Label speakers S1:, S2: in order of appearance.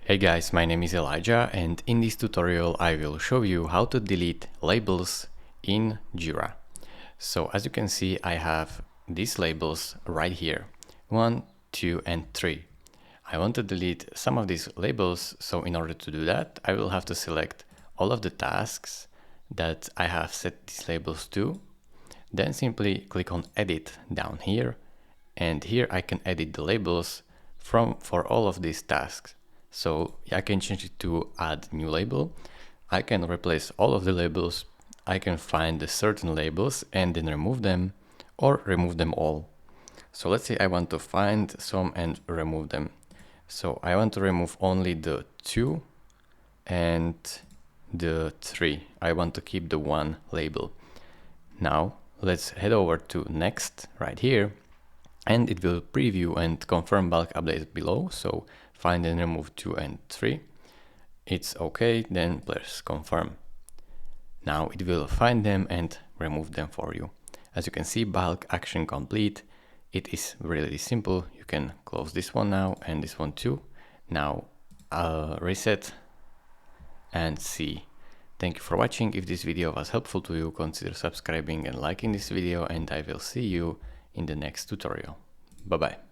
S1: Hey guys, my name is Elijah, and in this tutorial I will show you how to delete labels in Jira. So as you can see, I have these labels right here, 1, 2 and 3. I want to delete some of these labels, so in order to do that I will have to select all of the tasks that I have set these labels to, then simply click on edit down here, and here I can edit the labels for all of these tasks. So I can change it to add new label. I can replace all of the labels. I can find the certain labels and then remove them, or remove them all. So let's say I want to find some and remove them. So I want to remove only the 2 and the 3. I want to keep the 1 label. Now let's head over to next right here, and it will preview and confirm bulk updates below. So find and remove 2 and 3. It's okay, then press confirm. Now it will find them and remove them for you. As you can see, bulk action complete. It is really simple. You can close this one now and this one too. Now reset and see. Thank you for watching. If this video was helpful to you, consider subscribing and liking this video, and I will see you in the next tutorial. Bye bye.